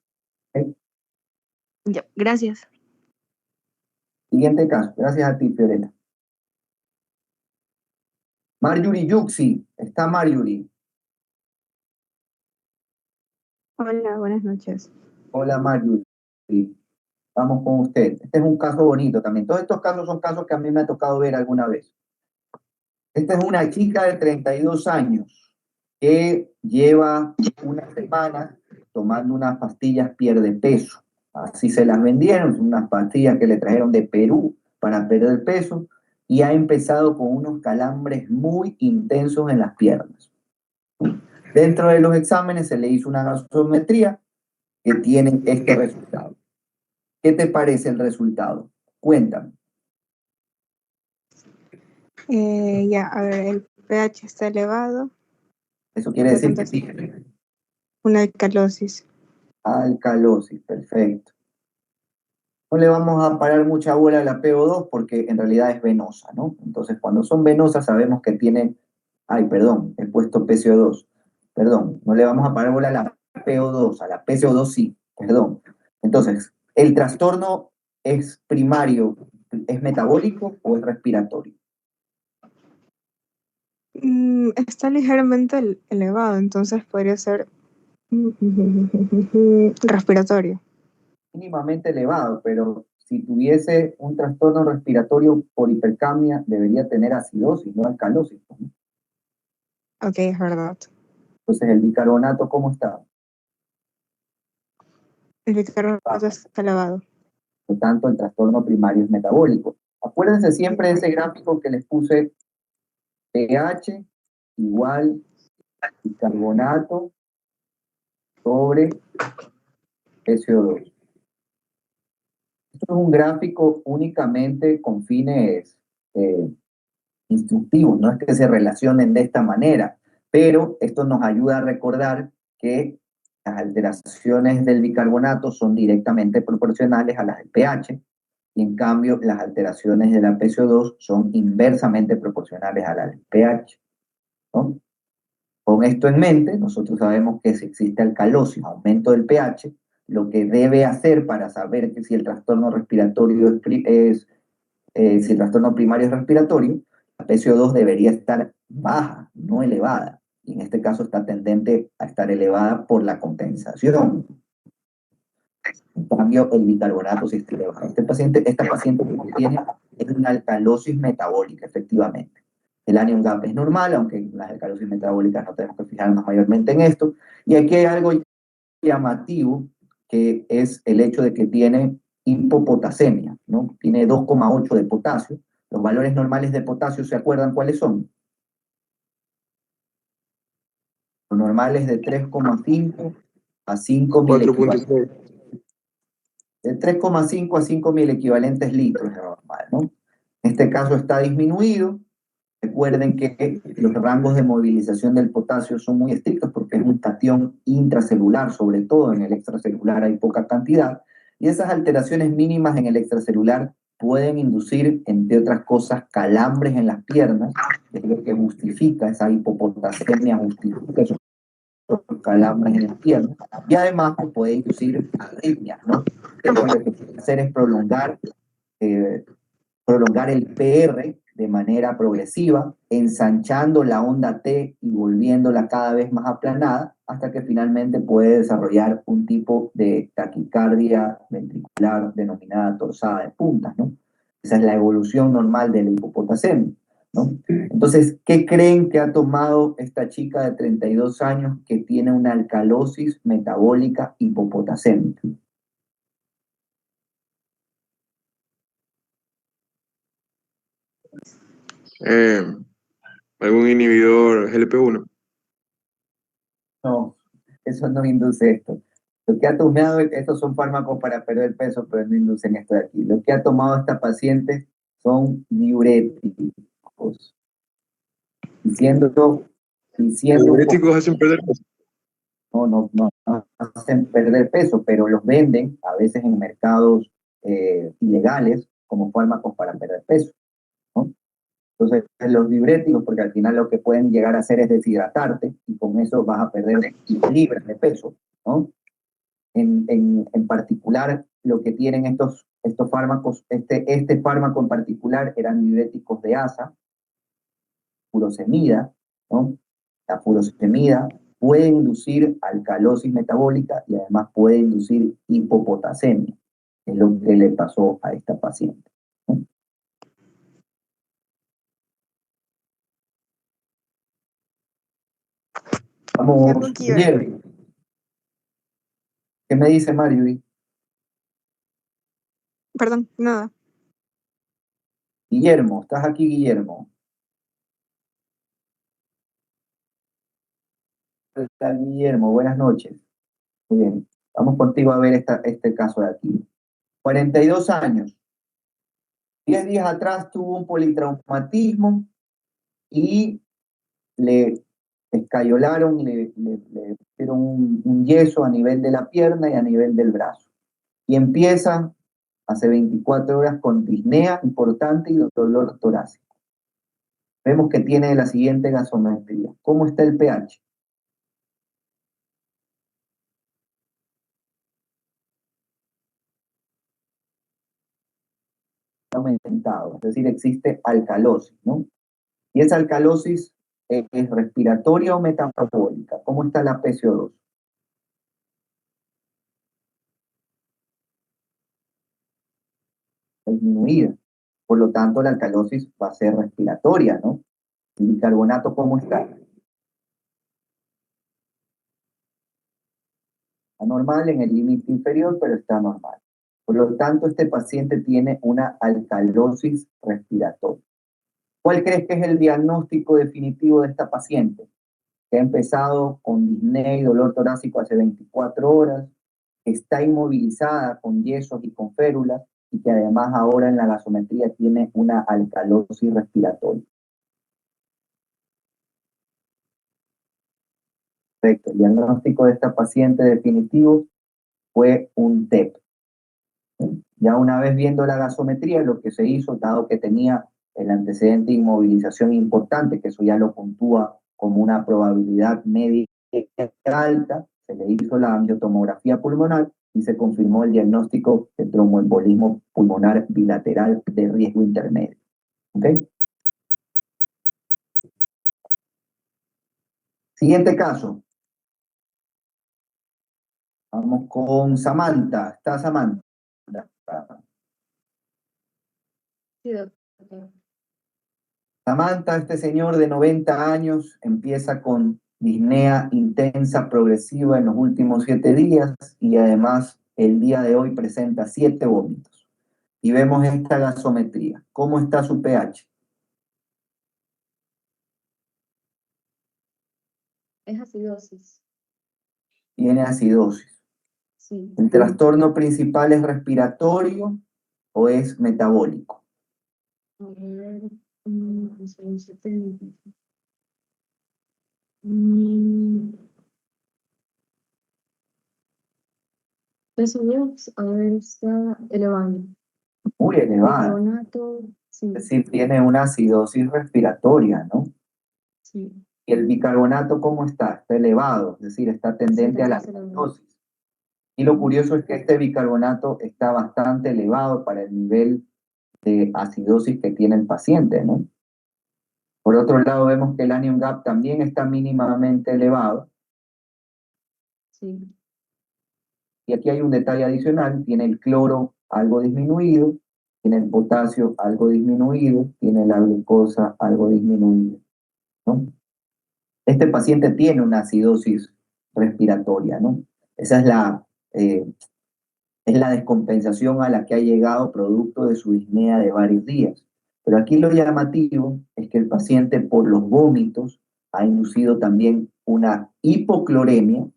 ¿Okay? Ya, gracias. Siguiente caso. Gracias a ti, Fiorella. Marjorie Yuxi. Está Marjorie. Hola, buenas noches. Hola, Marjorie. Vamos con usted. Este es un caso bonito también. Todos estos casos son casos que a mí me ha tocado ver alguna vez. Esta es una chica de 32 años que lleva una semana tomando unas pastillas pierde peso. Así se las vendieron, unas pastillas que le trajeron de Perú para perder peso, y ha empezado con unos calambres muy intensos en las piernas. Dentro de los exámenes se le hizo una gasometría que tiene este resultado. ¿Qué te parece el resultado? Cuéntame. Ya, a ver, el pH está elevado, Eso quiere decir que sí. una alcalosis. Alcalosis, perfecto. No le vamos a parar mucha bola a la PO2 porque en realidad es venosa, ¿no? Entonces, cuando son venosas sabemos que tienen... Ay, perdón, he puesto PCO2. Perdón, no le vamos a parar bola a la PO2, a la PCO2 sí, perdón. Entonces, ¿el trastorno es primario, es metabólico o es respiratorio? Está ligeramente elevado, entonces podría ser respiratorio. Mínimamente elevado, pero si tuviese un trastorno respiratorio por hipercapnia, debería tener acidosis, no alcalosis, ¿no? Ok, es verdad. Entonces, ¿el bicarbonato cómo está? El bicarbonato está elevado. Por tanto, el trastorno primario es metabólico. Acuérdense siempre de ese gráfico que les puse, pH igual bicarbonato sobre SO2. Esto es un gráfico únicamente con fines instructivos, no es que se relacionen de esta manera, pero esto nos ayuda a recordar que las alteraciones del bicarbonato son directamente proporcionales a las del pH, y en cambio las alteraciones de la PCO2 son inversamente proporcionales a las del pH, ¿no? Con esto en mente, nosotros sabemos que si existe alcalosis, aumento del pH, lo que debe hacer para saber que si el trastorno respiratorio si el trastorno primario es respiratorio, la PCO2 debería estar baja, no elevada. Y en este caso está tendente a estar elevada por la compensación. En cambio, el bicarbonato sí está elevado. Esta paciente lo que tiene es una alcalosis metabólica, efectivamente. El anion gap es normal, aunque las alcalosis metabólicas no tenemos que fijarnos mayormente en esto. Y aquí hay algo llamativo, que es el hecho de que tiene hipopotasemia, ¿no? Tiene 2,8 de potasio. Los valores normales de potasio, ¿se acuerdan cuáles son? Los normales de 3,5 a 5.000 equivalentes. 4.6. De 3,5 a 5.000 equivalentes litros es normal, ¿no? En este caso está disminuido. Recuerden que los rangos de movilización del potasio son muy estrictos porque es un catión intracelular, sobre todo en el extracelular hay poca cantidad, y esas alteraciones mínimas en el extracelular pueden inducir, entre otras cosas, calambres en las piernas, que es lo que justifica esa hipopotasemia, justifica esos calambres en las piernas, y además puede inducir arritmias, ¿no? Pero lo que quiere hacer es prolongar el PR, de manera progresiva, ensanchando la onda T y volviéndola cada vez más aplanada, hasta que finalmente puede desarrollar un tipo de taquicardia ventricular denominada torsada de puntas, ¿no? Esa es la evolución normal de la hipopotasemia, ¿no? Entonces, ¿qué creen que ha tomado esta chica de 32 años que tiene una alcalosis metabólica hipopotasémica? Algún inhibidor GLP-1. No, eso no induce esto. Lo que ha tomado, estos son fármacos para perder peso, pero no inducen esto de aquí. Lo que ha tomado esta paciente son diuréticos. Diciendo Los diuréticos hacen perder peso. no hacen perder peso, pero los venden a veces en mercados ilegales como fármacos para perder peso, ¿no? Entonces, los diuréticos, porque al final lo que pueden llegar a hacer es deshidratarte y con eso vas a perder libras de peso, ¿no? En particular, lo que tienen estos fármacos, este fármaco en particular eran diuréticos de asa, furosemida, ¿no? La furosemida puede inducir alcalosis metabólica y además puede inducir hipopotasemia, que es lo que le pasó a esta paciente, ¿no? Vamos, Guillermo. ¿Qué me dice Mario? Perdón, nada. Guillermo, ¿estás aquí, Guillermo? ¿Qué tal, Guillermo? Buenas noches. Muy bien. Vamos contigo a ver este caso de aquí. 42 años. 10 días atrás tuvo un politraumatismo y le escayolaron, le pusieron un yeso a nivel de la pierna y a nivel del brazo. Y empieza hace 24 horas con disnea importante y dolor torácico. Vemos que tiene la siguiente gasometría. ¿Cómo está el pH? Aumentado, es decir, existe alcalosis, ¿no? Y esa alcalosis es respiratoria o metabólica. ¿Cómo está la PCO2? Disminuida. Por lo tanto, la alcalosis va a ser respiratoria, ¿no? ¿El bicarbonato cómo está? Está normal en el límite inferior, pero está normal. Por lo tanto, este paciente tiene una alcalosis respiratoria. ¿Cuál crees que es el diagnóstico definitivo de esta paciente? Que ha empezado con disnea y dolor torácico hace 24 horas, que está inmovilizada con yesos y con férulas, y que además ahora en la gasometría tiene una alcalosis respiratoria. Perfecto. El diagnóstico de esta paciente definitivo fue un TEP. Ya una vez viendo la gasometría, lo que se hizo, dado que tenía el antecedente de inmovilización importante, que eso ya lo puntúa como una probabilidad media alta, se le hizo la angiotomografía pulmonar y se confirmó el diagnóstico de tromboembolismo pulmonar bilateral de riesgo intermedio. ¿Ok? Siguiente caso. Vamos con Samantha. ¿Está Samantha? Sí, doctor. Samantha, este señor de 90 años, empieza con disnea intensa progresiva en los últimos 7 días y además el día de hoy presenta 7 vómitos. Y vemos esta gasometría. ¿Cómo está su pH? Es acidosis. Tiene acidosis. Sí. ¿El trastorno principal es respiratorio o es metabólico? A ver, son 70. Peso 2, a ver, está elevado. Muy elevada. Bicarbonato, sí, Es decir, tiene una acidosis respiratoria, ¿no? sí. ¿Y el bicarbonato cómo está? Está elevado, es decir, está tendente a la acidosis. Y lo curioso es que este bicarbonato está bastante elevado para el nivel de acidosis que tiene el paciente, ¿no? Por otro lado, vemos que el anion gap también está mínimamente elevado. Sí. Y aquí hay un detalle adicional, tiene el cloro algo disminuido, tiene el potasio algo disminuido, tiene la glucosa algo disminuida, ¿no? Este paciente tiene una acidosis respiratoria, ¿no? Esa es la descompensación a la que ha llegado producto de su disnea de varios días. Pero aquí lo llamativo es que el paciente por los vómitos ha inducido también una hipocloremia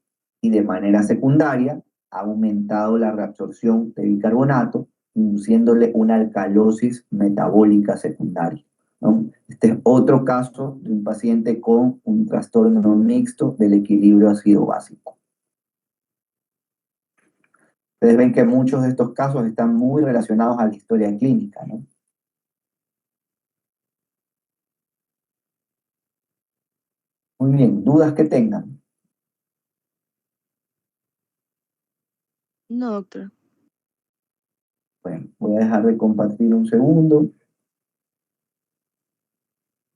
y de manera secundaria ha aumentado la reabsorción de bicarbonato, induciéndole una alcalosis metabólica secundaria, ¿no? Este es otro caso de un paciente con un trastorno mixto del equilibrio ácido-básico. Ustedes ven que muchos de estos casos están muy relacionados a la historia clínica, ¿no? Muy bien, ¿dudas que tengan? No, doctor. Bueno, voy a dejar de compartir un segundo.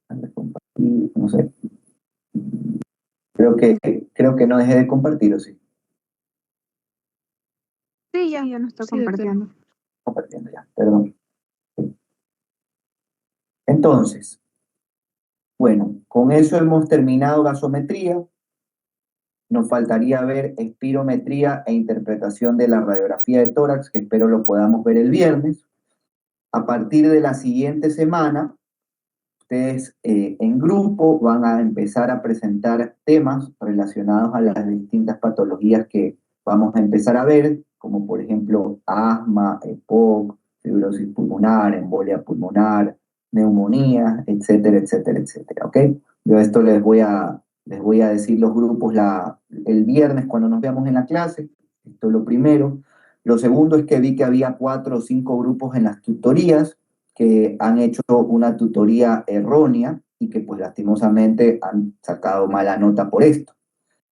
Dejar de compartir, no sé. Creo que no dejé de compartir, ¿o sí? Sí, ya. Sí, ya no está Sí, doctor. compartiendo. Compartiendo ya, perdón. Entonces, bueno, con eso hemos terminado gasometría. Nos faltaría ver espirometría e interpretación de la radiografía de tórax, que espero lo podamos ver el viernes. A partir de la siguiente semana, ustedes en grupo van a empezar a presentar temas relacionados a las distintas patologías que vamos a empezar a ver, como por ejemplo asma, EPOC, fibrosis pulmonar, embolia pulmonar, neumonía, etcétera, etcétera, etcétera, ¿ok? Yo esto les voy a decir los grupos el viernes cuando nos veamos en la clase, esto es lo primero. Lo segundo es que vi que había 4 o 5 grupos en las tutorías, que han hecho una tutoría errónea y que pues lastimosamente han sacado mala nota por esto.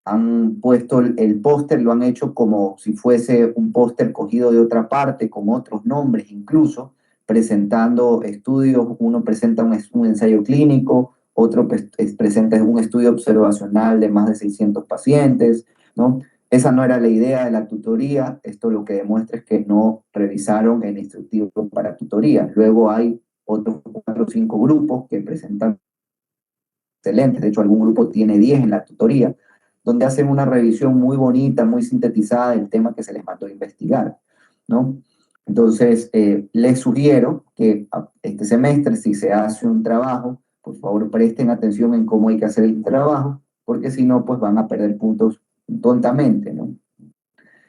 Han puesto el póster, lo han hecho como si fuese un póster cogido de otra parte, con otros nombres incluso, presentando estudios. Uno presenta un ensayo clínico, otro presenta un estudio observacional de más de 600 pacientes, ¿no? Esa no era la idea de la tutoría. Esto lo que demuestra es que no revisaron el instructivo para tutoría. Luego hay otros 4 o 5 grupos que presentan excelentes. De hecho, algún grupo tiene 10 en la tutoría, donde hacen una revisión muy bonita, muy sintetizada del tema que se les mandó a investigar, ¿no? Entonces, les sugiero que este semestre, si se hace un trabajo, por favor presten atención en cómo hay que hacer el trabajo, porque si no, pues van a perder puntos tontamente, ¿no?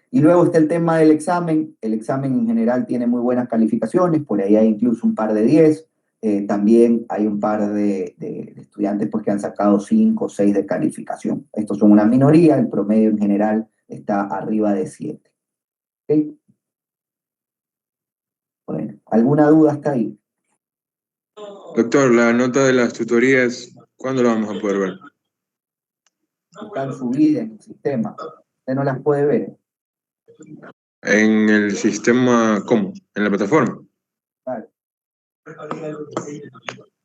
Y luego está el tema del examen. El examen en general tiene muy buenas calificaciones, por ahí hay incluso un par de 10. También hay un par de estudiantes pues, que han sacado 5 o 6 de calificación. Estos son una minoría, el promedio en general está arriba de 7. ¿Okay? Bueno, ¿alguna duda hasta ahí? Doctor, la nota de las tutorías, ¿cuándo la vamos a poder ver? Están subidas en el sistema. Usted no las puede ver. En el sistema, ¿cómo? ¿En la plataforma? Vale.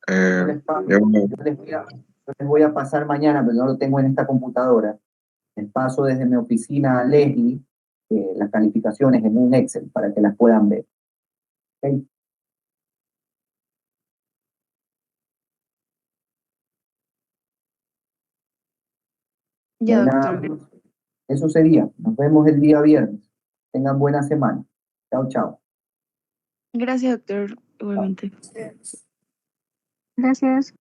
Eh, Yo les, ya yo les voy a pasar mañana, pero no lo tengo en esta computadora. Les paso desde mi oficina a Leslie las calificaciones en un Excel para que las puedan ver. ¿Ok? No Ya, hay nada doctor. más. Eso sería. Nos vemos el día viernes. Tengan buena semana. Chao, chao. Gracias, doctor. Igualmente. Gracias.